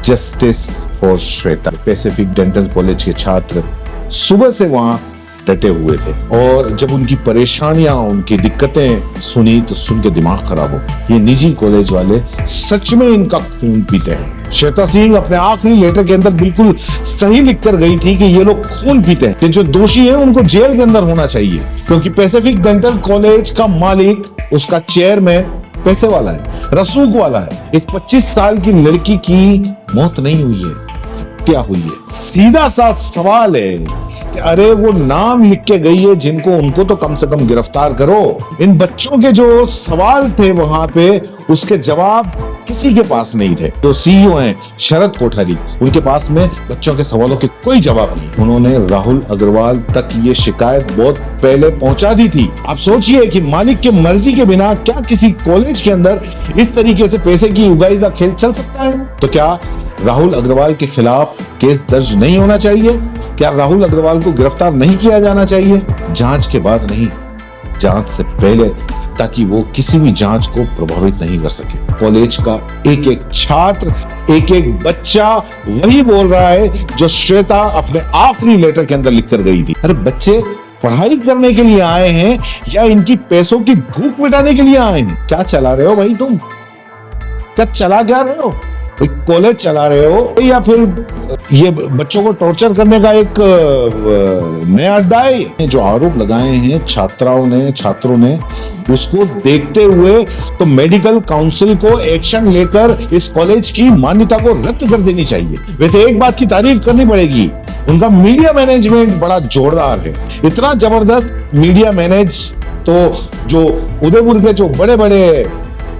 Justice for Shweta. Pacific dental college के छात्र सुबह से वहां डटे हुए थे और जब उनकी परेशानियां, उनकी दिक्कतें सुनी तो सुन के दिमाग खराब हो। ये निजी कॉलेज वाले सच में इनका खून पीते हैं। श्वेता सिंह अपने आखिरी लेटर के अंदर बिल्कुल सही लिख कर गई थी कि ये लोग खून पीते हैं, कि जो दोषी है उनको जेल के अंदर होना चाहिए, क्योंकि पैसिफिक डेंटल कॉलेज का मालिक, उसका चेयरमैन पैसे वाला है, रसूख वाला है। एक 25 साल की लड़की की मौत नहीं हुई है, हत्या हुई है। सीधा सा सवाल है कि अरे वो नाम लिख के गई है जिनको, उनको तो कम से कम गिरफ्तार करो। इन बच्चों के जो सवाल थे वहां पे, उसके जवाब किसी के पास नहीं थे। जो सीईओ हैं शरद कोठारी, उनके पास में बच्चों के सवालों के कोई जवाब नहीं। उन्होंने राहुल अग्रवाल तक ये शिकायत बहुत पहले पहुंचा दी थी। आप सोचिए कि मालिक की मर्जी के बिना क्या किसी कॉलेज के अंदर इस तरीके से पैसे की उगाई का खेल चल सकता है? तो क्या राहुल अग्रवाल के खिलाफ केस दर्ज नहीं होना चाहिए? क्या राहुल अग्रवाल को गिरफ्तार नहीं किया जाना चाहिए? जांच के बाद नहीं, जांच से पहले, ताकि वो किसी भी जांच को प्रभावित नहीं कर सके। कॉलेज का एक एक छात्र, एक एक बच्चा वही बोल रहा है जो श्वेता अपने आखिरी लेटर के अंदर लिख कर गई थी। अरे बच्चे पढ़ाई करने के लिए आए हैं या इनकी पैसों की भूख मिटाने के लिए आए हैं? क्या चला रहे हो भाई तुम? क्या चला क्या रहे हो? कॉलेज चला रहे हो या फिर ये बच्चों को टॉर्चर करने का एक नया अड्डा है? जो आरोप लगाए हैं छात्रों ने उसको देखते हुए तो मेडिकल काउंसिल को एक्शन लेकर इस कॉलेज की मान्यता को रद्द कर देनी चाहिए। वैसे एक बात की तारीफ करनी पड़ेगी, उनका मीडिया मैनेजमेंट बड़ा जोरदार है। इतना जबरदस्त मीडिया मैनेज तो जो उदयपुर के जो बड़े बड़े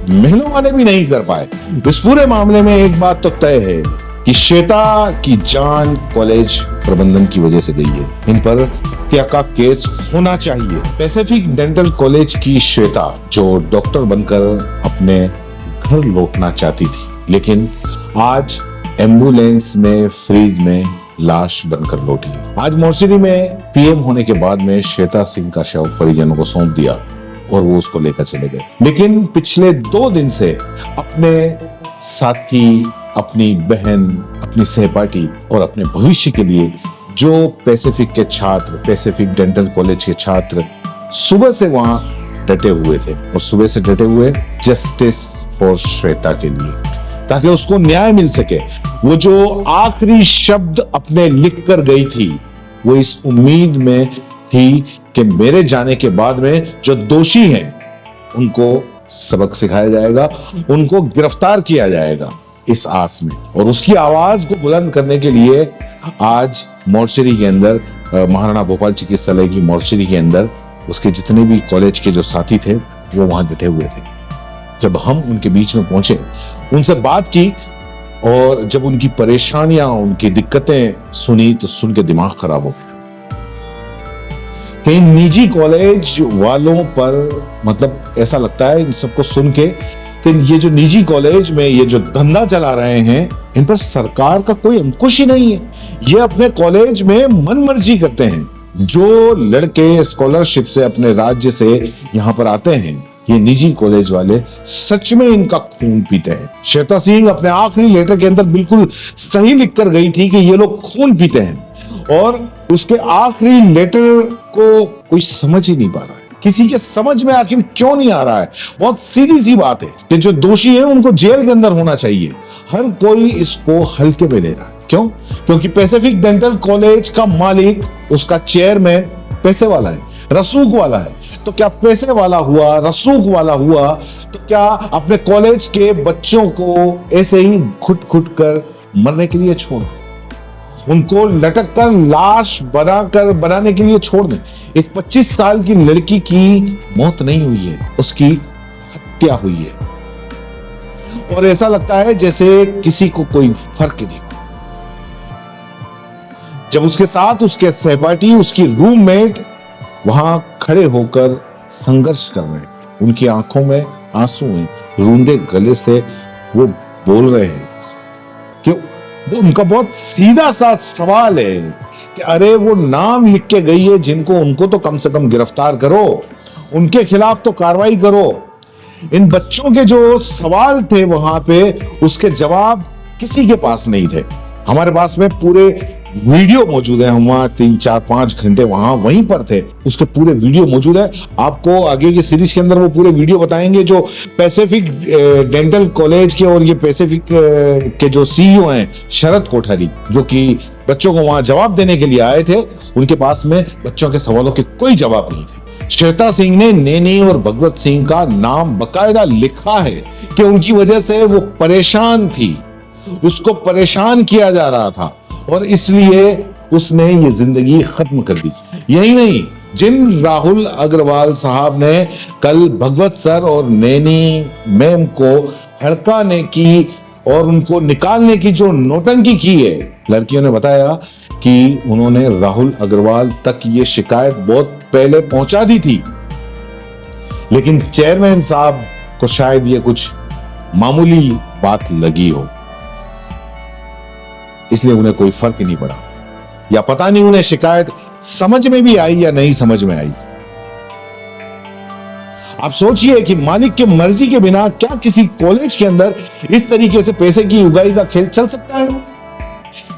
महलों वाले भी नहीं कर पाए। इस पूरे मामले में एक बात तो तय है कि श्वेता की जान कॉलेज प्रबंधन की वजह से गई है। इन पर हत्या का केस होना चाहिए। पैसिफिक डेंटल कॉलेज की श्वेता जो डॉक्टर बनकर अपने घर लौटना चाहती थी, लेकिन आज एम्बुलेंस में फ्रीज में लाश बनकर लौटी। आज मोर्चरी में पीएम होने के बाद में श्वेता सिंह का शव परिजनों को सौंप दिया और वो उसको लेकर चले गए। लेकिन पिछले 2 दिन से अपने साथी, अपनी बहन, अपनी सहपाठी और अपने भविष्य के लिए जो पैसिफिक डेंटल कॉलेज के छात्र सुबह से वहां डटे हुए थे, और सुबह से डटे हुए जस्टिस फॉर श्वेता के लिए, ताकि उसको न्याय मिल सके। वो जो आखिरी शब्द अपने लिख कर गई थी, वो इस उम्मीद में थी कि मेरे जाने के बाद में जो दोषी हैं उनको सबक सिखाया जाएगा, उनको गिरफ्तार किया जाएगा, इस आस में। और उसकी आवाज को बुलंद करने के लिए आज मोर्चरी के अंदर, महाराणा भोपाल चिकित्सालय की मोर्चरी के अंदर, उसके जितने भी कॉलेज के जो साथी थे वो वहां डटे हुए थे। जब हम उनके बीच में पहुंचे, उनसे बात की और जब उनकी परेशानियां, उनकी दिक्कतें सुनी तो सुन के दिमाग खराब हो गया। कई निजी कॉलेज वालों पर, मतलब ऐसा लगता है इन सबको सुन के कि ये जो निजी कॉलेज में ये जो धंधा चला रहे हैं, इन पर सरकार का कोई अंकुश ही नहीं है। ये अपने कॉलेज में मनमर्जी करते हैं। जो लड़के स्कॉलरशिप से अपने राज्य से यहाँ पर आते हैं, ये निजी कॉलेज वाले सच में इनका खून पीते हैं। श्वेता सिंह अपने आखिरी लेटर के अंदर बिल्कुल सही लिख कर गई थी कि ये लोग खून पीते हैं, और उसके आखिरी लेटर को कोई समझ ही नहीं पा रहा है। किसी के समझ में आखिर क्यों नहीं आ रहा है? बहुत सीधी सी बात है कि जो दोषी है उनको जेल के अंदर होना चाहिए। हर कोई इसको हल्के में ले रहा है। क्यों? क्योंकि पैसिफिक डेंटल कॉलेज का मालिक, उसका चेयरमैन पैसे वाला है, रसूख वाला है। तो क्या पैसे वाला हुआ, रसूख वाला हुआ, तो क्या अपने कॉलेज के बच्चों को ऐसे ही घुट घुट कर मरने के लिए छोड़, उनको लटक कर लाश बनाने के लिए छोड़ दें? एक 25 साल की लड़की की मौत नहीं हुई है, उसकी हत्या हुई है। और ऐसा लगता है जैसे किसी को कोई फर्क ही नहीं। जब उसके साथ उसके सहपाठी, उसकी रूममेट वहां खड़े होकर संघर्ष कर रहे हैं, उनकी आंखों में आंसू हैं, रूंधे गले से वो बोल रहे हैं कि वो, उनका बहुत सीधा सा सवाल है कि अरे वो नाम लिख के गई है जिनको, उनको तो कम से कम गिरफ्तार करो, उनके खिलाफ तो कार्रवाई करो। इन बच्चों के जो सवाल थे वहां पे, उसके जवाब किसी के पास नहीं थे। हमारे पास में पूरे वीडियो मौजूद है, हम वहां 3-4-5 घंटे वहां वहीं पर थे, उसके पूरे वीडियो मौजूद है। आपको आगे की सीरीज के अंदर वो पूरे वीडियो बताएंगे। जो पैसिफिक डेंटल कॉलेज के और ये पैसिफिक के जो सीईओ हैं शरद कोठारी, जो कि बच्चों को वहां जवाब देने के लिए आए थे, उनके पास में बच्चों के सवालों के कोई जवाब नहीं थे। श्वेता सिंह ने नैनी और भगवत सिंह का नाम बकायदा लिखा है कि उनकी वजह से वो परेशान थी, उसको परेशान किया जा रहा था और इसलिए उसने ये जिंदगी खत्म कर दी। यही नहीं, जिन राहुल अग्रवाल साहब ने कल भगवत सर और नैनी मैम को हड़काने की और उनको निकालने की जो नौटंकी की है, लड़कियों ने बताया कि उन्होंने राहुल अग्रवाल तक ये शिकायत बहुत पहले पहुंचा दी थी, लेकिन चेयरमैन साहब को शायद ये कुछ मामूली बात लगी हो, इसलिए उन्हें कोई फर्क ही नहीं पड़ा, या पता नहीं उन्हें शिकायत समझ में भी आई या नहीं समझ में आई। आप सोचिए कि मालिक की मर्जी के बिना क्या किसी कॉलेज के अंदर इस तरीके से पैसे की उगाई का खेल चल सकता है?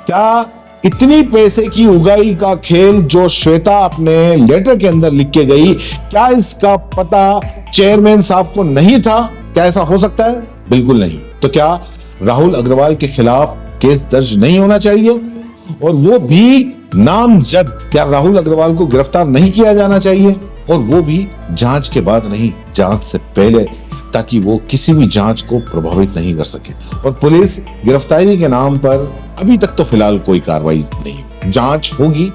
क्या इतनी पैसे की उगाई का खेल जो श्वेता अपने लेटर के अंदर लिख के गई, क्या इसका पता चेयरमैन साहब को नहीं था? क्या ऐसा हो सकता है? बिल्कुल नहीं। तो क्या राहुल अग्रवाल के खिलाफ केस दर्ज नहीं होना चाहिए, और वो भी नामजद? क्या राहुल अग्रवाल को गिरफ्तार नहीं किया जाना चाहिए, और वो भी जांच के बाद नहीं, जांच से पहले, ताकि वो किसी भी जांच को प्रभावित नहीं कर सके? और पुलिस गिरफ्तारी के नाम पर अभी तक तो फिलहाल कोई कार्रवाई नहीं। जांच होगी,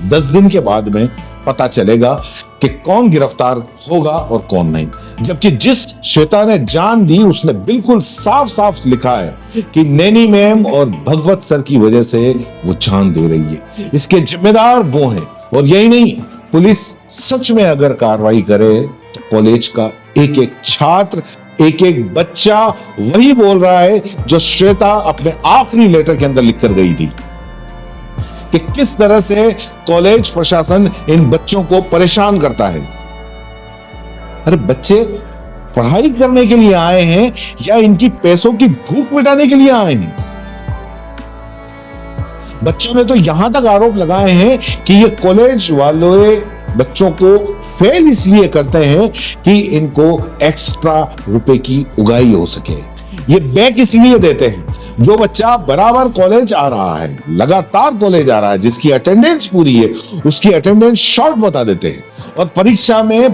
10 दिन के बाद में पता चलेगा कि कौन गिरफ्तार होगा और कौन नहीं। जबकि जिस श्वेता ने जान दी, उसने बिल्कुल साफ साफ लिखा है कि नैनी मैम और भगवत सर की वजह से वो जान दे रही है, इसके जिम्मेदार वो हैं। और यही नहीं, पुलिस सच में अगर कार्रवाई करे तो कॉलेज का एक एक छात्र, एक एक बच्चा वही बोल रहा है जो श्वेता अपने आखिरी लेटर के अंदर लिखकर गई थी, कि किस तरह से कॉलेज प्रशासन इन बच्चों को परेशान करता है। अरे बच्चे पढ़ाई करने के लिए आए हैं या इनकी पैसों की भूख मिटाने के लिए आए हैं? बच्चों ने तो यहां तक आरोप लगाए हैं कि ये कॉलेज वाले बच्चों को फेल इसलिए करते हैं कि इनको एक्स्ट्रा रुपए की उगाई हो सके। ये बैक इसलिए देते हैं, जो बच्चा बराबर कॉलेज आ रहा है, लगातार कॉलेज आ रहा है, जिसकी अटेंडेंस पूरी है, उसकी अटेंडेंस शॉर्ट बता देते हैं, और परीक्षा में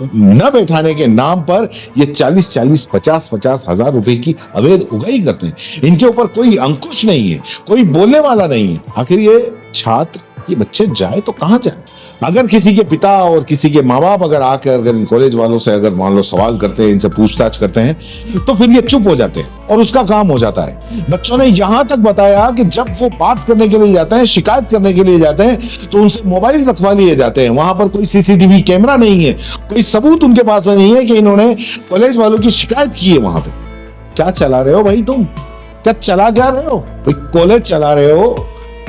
न बैठाने के नाम पर ये 40-40, 50-50 हजार रुपए की अवैध उगाई करते हैं। इनके ऊपर कोई अंकुश नहीं है, कोई बोलने वाला नहीं है। आखिर ये छात्र, ये बच्चे जाए तो कहां जाए? अगर किसी के पिता और किसी के माँ बाप अगर आकर अगर इन कॉलेज वालों से अगर मान लो सवाल करते हैं, इनसे पूछताछ करते हैं, तो फिर ये चुप हो जाते हैं और उसका काम हो जाता है। बच्चों ने यहां तक बताया कि जब वो बात करने के लिए जाते हैं, शिकायत करने के लिए जाते हैं, तो उनसे मोबाइल रखवा लिए जाते हैं। वहां पर कोई सीसीटीवी कैमरा नहीं है, कोई सबूत उनके पास में नहीं है कि इन्होंने कॉलेज वालों की शिकायत की है। वहां पे क्या चला रहे हो भाई? तुम क्या चला क्या रहे हो? कॉलेज चला रहे हो,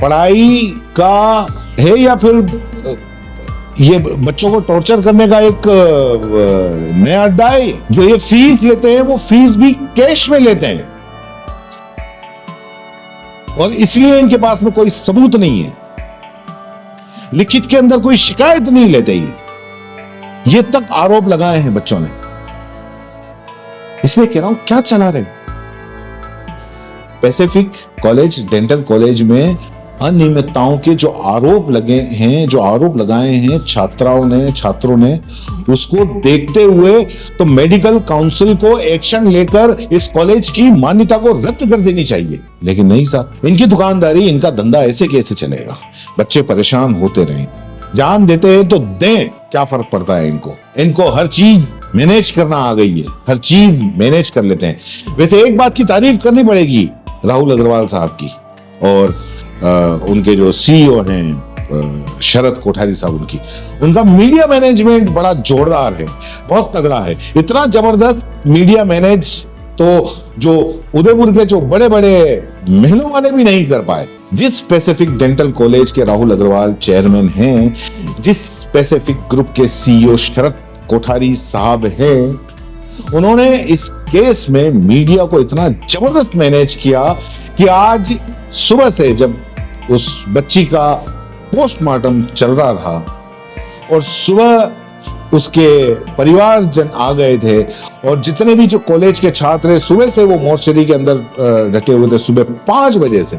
पढ़ाई का है या फिर ये बच्चों को टॉर्चर करने का एक नया अड्डा है? जो ये फीस लेते हैं, वो फीस भी कैश में लेते हैं, और इसलिए इनके पास में कोई सबूत नहीं है, लिखित के अंदर कोई शिकायत नहीं लेते। ये तक आरोप लगाए हैं बच्चों ने। इसलिए कह रहा हूं, क्या चला रहे? पैसिफिक कॉलेज, डेंटल कॉलेज में अनियमितताओं के जो आरोप लगे हैं, जो आरोप लगाए हैं छात्रों ने, उसको देखते हुए तो मेडिकल काउंसिल को एक्शन लेकर इस कॉलेज की मान्यता को रद्द कर देनी चाहिए। लेकिन नहीं साहब, इनकी दुकानदारी, इनका धंधा ऐसे कैसे चलेगा? बच्चे परेशान होते रहे, जान देते हैं तो दें, क्या फर्क पड़ता है इनको? इनको हर चीज मैनेज करना आ गई है, हर चीज मैनेज कर लेते हैं। वैसे एक बात की तारीफ करनी पड़ेगी राहुल अग्रवाल साहब की, और उनके जो सीईओ हैं शरद कोठारी साहब, उनका मीडिया मैनेजमेंट बड़ा जोरदार है, बहुत तगड़ा है। इतना जबरदस्त मीडिया मैनेज तो जो उदयपुर के जो बड़े बड़े महलों वाले भी नहीं कर पाए। जिस पैसिफिक डेंटल कॉलेज के राहुल अग्रवाल चेयरमैन हैं, जिस पैसिफिक ग्रुप के सीईओ शरद कोठारी साहब हैं, उन्होंने इस केस में मीडिया को इतना जबरदस्त मैनेज किया कि आज सुबह से जब उस बच्ची का पोस्टमार्टम चल रहा था और सुबह उसके परिवारजन आ गए थे और जितने भी जो कॉलेज के छात्र सुबह से वो मोर्चरी के अंदर डटे हुए थे, सुबह 5 बजे से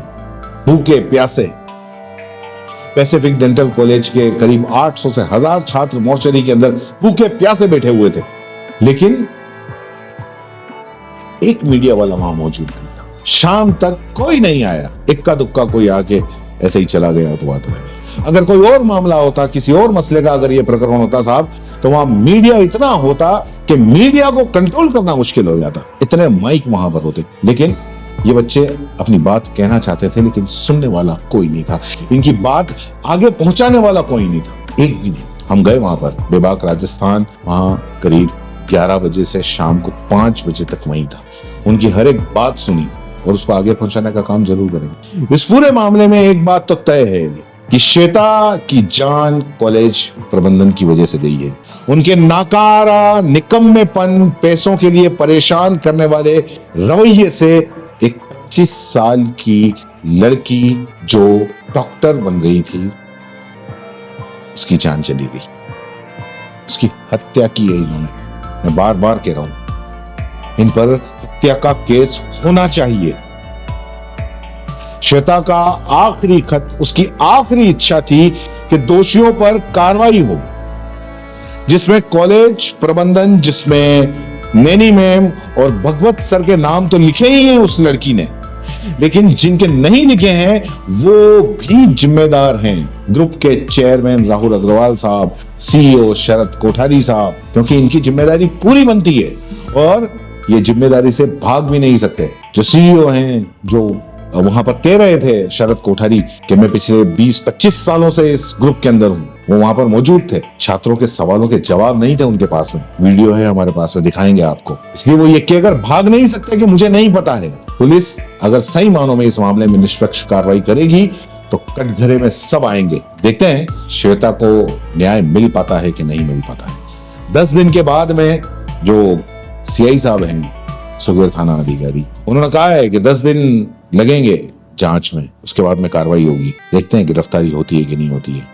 भूखे प्यासे। पैसिफिक डेंटल कॉलेज के करीब 800 से 1000 छात्र मोर्चरी के अंदर भूखे प्यासे बैठे हुए थे, लेकिन एक मीडिया वाला वहां मौजूद नहीं था। शाम तक कोई नहीं आया, इक्का दुक्का कोई आके ऐसे ही चला गया तो बात है। अगर कोई और मामला होता, किसी और मसले का अगर ये प्रकरण होता साहब, तो वहां मीडिया इतना होता कि मीडिया को कंट्रोल करना मुश्किल हो जाता, इतने माइक वहां पर होते। लेकिन ये बच्चे अपनी बात कहना चाहते थे, लेकिन सुनने वाला कोई नहीं था, इनकी बात आगे पहुंचाने वाला कोई नहीं था, एक भी नहीं। हम गए वहां पर, बेबाक राजस्थान, वहां करीब 11 बजे से शाम को 5 बजे तक वहीं था। उनकी हर एक बात सुनी और उसको आगे पहुंचाने का काम जरूर करेंगे। इस पूरे मामले में एक बात तो तय है कि श्वेता की जान कॉलेज प्रबंधन की वजह से गई है। उनके नाकारा निकम्मेपन, पैसों के लिए परेशान करने वाले रवैये से एक 25 साल की लड़की जो डॉक्टर बन गई थी, उसकी जान चली गई, उसकी हत्या की है इन्होंने। मैं बार बार कह रहा हूं, इन पर हत्या का केस होना चाहिए। श्वेता का आखिरी खत, उसकी आखिरी इच्छा थी कि दोषियों पर कार्रवाई हो, जिसमें कॉलेज प्रबंधन, जिसमें नैनी मैम और भगवत सर के नाम तो लिखे ही हैं उस लड़की ने, लेकिन जिनके नहीं लिखे हैं वो भी जिम्मेदार हैं। ग्रुप के चेयरमैन राहुल अग्रवाल साहब, सीईओ शरद कोठारी साहब, क्योंकि इनकी जिम्मेदारी पूरी बनती है और ये जिम्मेदारी से भाग भी नहीं सकते। जो सीईओ हैं, जो वहां पर कह रहे थे शरद कोठारी कि मैं पिछले 20-25 सालों से इस ग्रुप के अंदर हूं, वो वहां पर मौजूद थे। छात्रों के सवालों के जवाब नहीं थे उनके पास में। वीडियो है हमारे पास में, दिखाएंगे आपको। इसलिए वो ये कहकर भाग नहीं सकते कि मुझे नहीं पता है। पुलिस अगर सही मानों में इस मामले में निष्पक्ष कार्रवाई करेगी तो कटघरे में सब आएंगे। देखते हैं श्वेता को न्याय मिल पाता है कि नहीं मिल पाता है। 10 दिन के बाद में जो सीआई साहब हैं, सुगेर थाना अधिकारी, उन्होंने कहा है कि 10 दिन लगेंगे जांच में, उसके बाद में कार्रवाई होगी। देखते हैं गिरफ्तारी होती है कि नहीं होती है,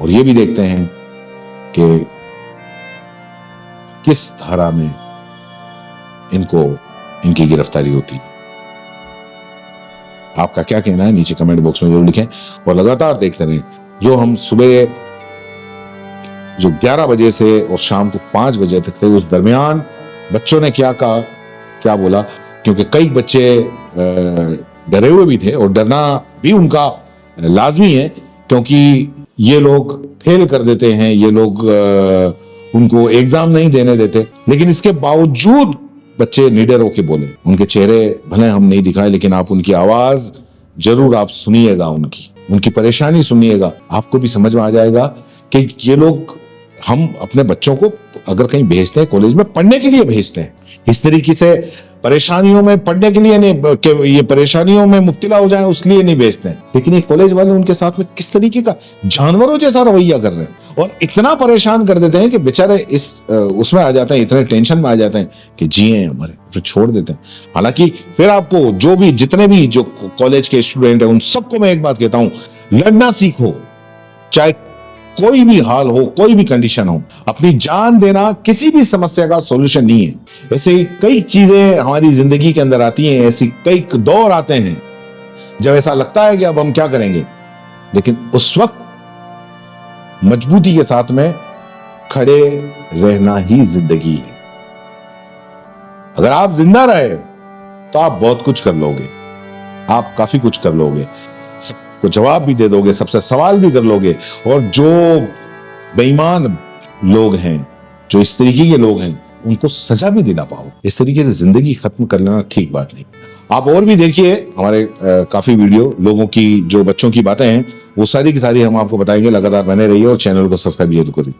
और ये भी देखते हैं कि किस धारा में इनकी गिरफ्तारी होती है। आपका क्या कहना है नीचे कमेंट बॉक्स में जरूर लिखें और लगातार देखते रहें। जो हम सुबह जो 11 बजे से और शाम को 5 बजे तक थे, उस दरमियान बच्चों ने क्या कहा, क्या बोला, क्योंकि कई बच्चे डरे हुए भी थे और डरना भी उनका लाजमी है, क्योंकि ये लोग फेल कर देते हैं, ये लोग उनको एग्जाम नहीं देने देते। लेकिन इसके बावजूद बच्चे निडर होके बोले। उनके चेहरे भले हम नहीं दिखाए, लेकिन आप उनकी आवाज जरूर आप सुनिएगा, उनकी परेशानी सुनिएगा, आपको भी समझ में आ जाएगा कि ये लोग, हम अपने बच्चों को अगर कहीं भेजते हैं, कॉलेज में पढ़ने के लिए भेजते हैं, इस तरीके से परेशानियों में पढ़ने के लिए नहीं, कि ये परेशानियों में मुब्तला हो जाए उसलिए नहीं भेजते हैं। लेकिन ये कॉलेज वाले उनके साथ में किस तरीके का जानवरों जैसा रवैया कर रहे हैं और इतना परेशान कर देते हैं कि बेचारे उसमें आ जाते हैं, इतने टेंशन में आ जाते हैं कि जिए हमारे, फिर छोड़ देते हैं। हालांकि फिर आपको जितने भी जो कॉलेज के स्टूडेंट हैं, उन सबको मैं एक बात कहता हूं, लड़ना सीखो, चाहे कोई भी हाल हो, कोई भी कंडीशन हो। अपनी जान देना किसी भी समस्या का सॉल्यूशन नहीं है। ऐसे कई चीजें हमारी जिंदगी के अंदर आती हैं, ऐसी कई दौर आते हैं जब ऐसा लगता है कि अब हम क्या करेंगे, लेकिन उस वक्त मजबूती के साथ में खड़े रहना ही जिंदगी है। अगर आप जिंदा रहे तो आप बहुत कुछ कर लोगे, आप काफी कुछ कर लोगे, सबको जवाब भी दे दोगे, सबसे सवाल भी कर लोगे। और जो बेईमान लोग हैं, जो इस तरीके के लोग हैं, उनको सजा भी दिला पाओ। इस तरीके से जिंदगी खत्म कर लेना ठीक बात नहीं। आप और भी देखिए हमारे काफी वीडियो, लोगों की जो बच्चों की बातें हैं, वो सारी की सारी हम आपको बताएंगे। लगातार बने रहिए और चैनल को सब्सक्राइब जरूर करिए।